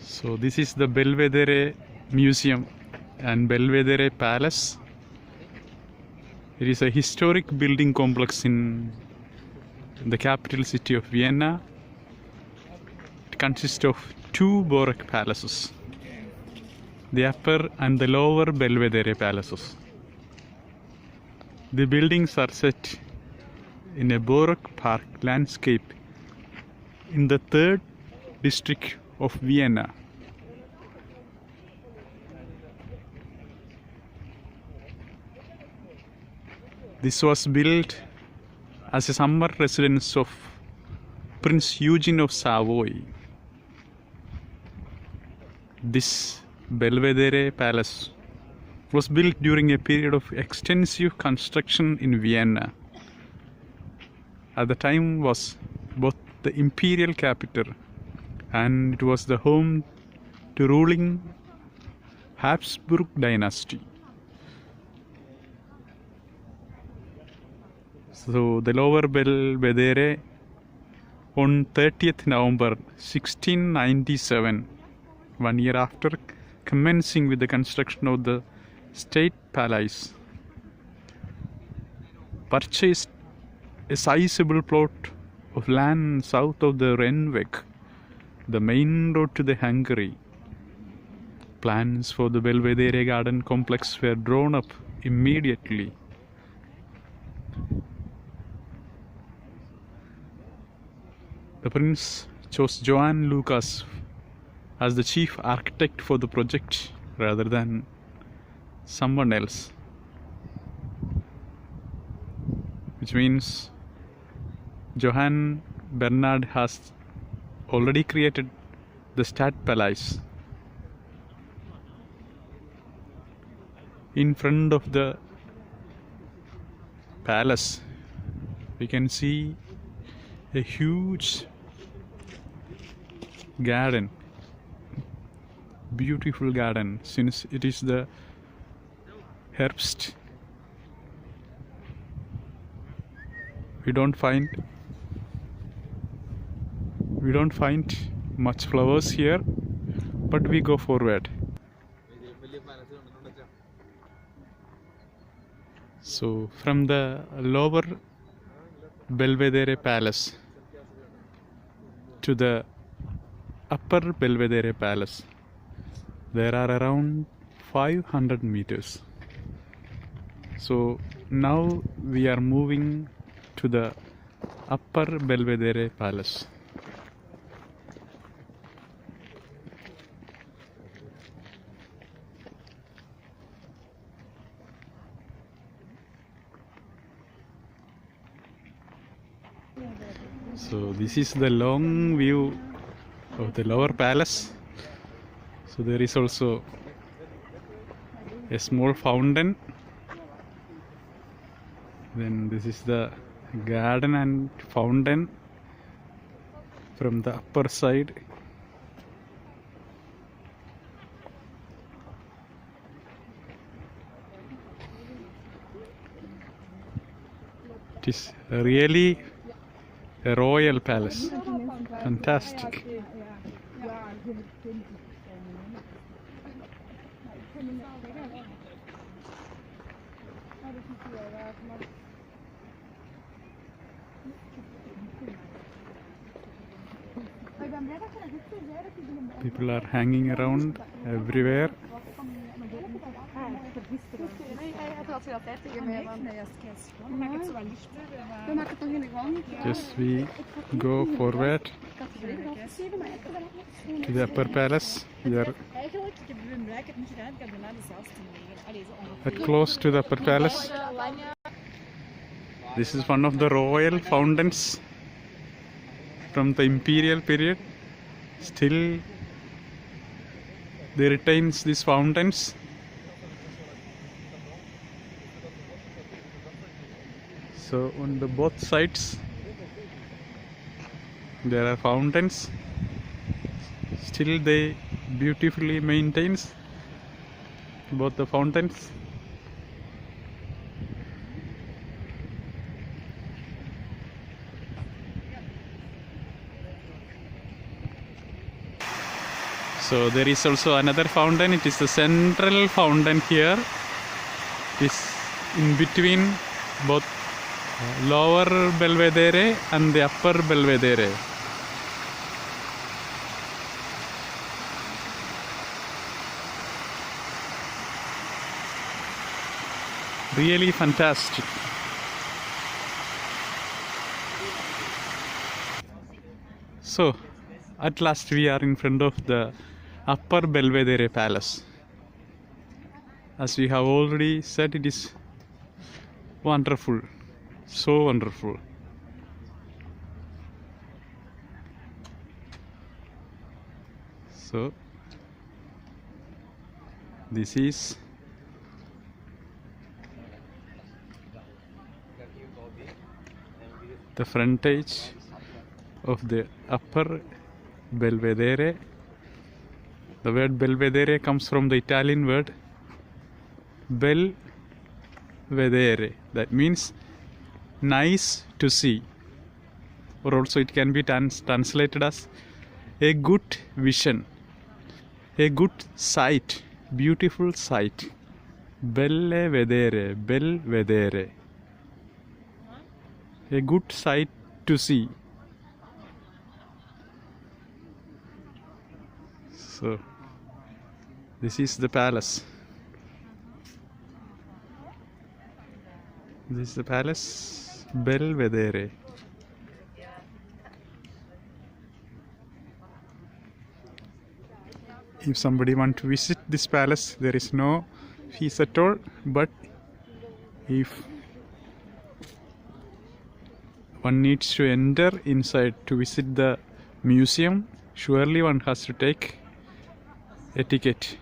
So this is the Belvedere Museum and Belvedere Palace. It is a historic building complex in the capital city of Vienna. It consists of two Baroque palaces, the upper and the lower Belvedere palaces. The buildings are set in a Baroque park landscape in the third district of Vienna. This was built as a summer residence of Prince Eugene of Savoy. This Belvedere Palace was built during a period of extensive construction in Vienna. At the time was both the imperial capital and it was the home to ruling Habsburg dynasty. So the lower Belvedere on 30th November 1697, 1 year after commencing with the construction of the State Palace, purchased a sizable plot of land south of the Rennweg, the main road to the Hungary. Plans for the Belvedere garden complex were drawn up immediately. The prince chose Johann Lucas as the chief architect for the project rather than someone else, which means Johann Bernhard has already created the Stadtpalais. In front of the palace, we can see a huge garden, beautiful garden. Since it is the Herbst, we don't find much flowers here, but we go forward. So from the lower Belvedere Palace to the upper Belvedere Palace, there are around 500 meters. So now we are moving to the upper Belvedere Palace. So this is the long view of the lower palace. So there is also a small fountain. Then this is the garden and fountain from the upper side. It is really a royal palace. Fantastic. People are hanging around everywhere. Just we go forward to the upper palace. We are at close to the upper palace. This is one of the royal fountains from the imperial period. Still they retains these fountains. So on the both sides there are fountains. Still they beautifully maintains both the fountains. So there is also another fountain. It is the central fountain here. It is in between both lower Belvedere and the upper Belvedere. Really fantastic. So at last we are in front of the upper Belvedere Palace. As we have already said, it is wonderful, so wonderful. So this is the frontage of the upper Belvedere. The word Belvedere comes from the Italian word bel vedere, that means nice to see, or also it can be translated as a good vision, a good sight, beautiful sight. Belle vedere, bel vedere, a good sight to see. So this is the palace. This is the palace Belvedere. If somebody wants to visit this palace, there is no fees at all, but if one needs to enter inside to visit the museum, surely one has to take a ticket.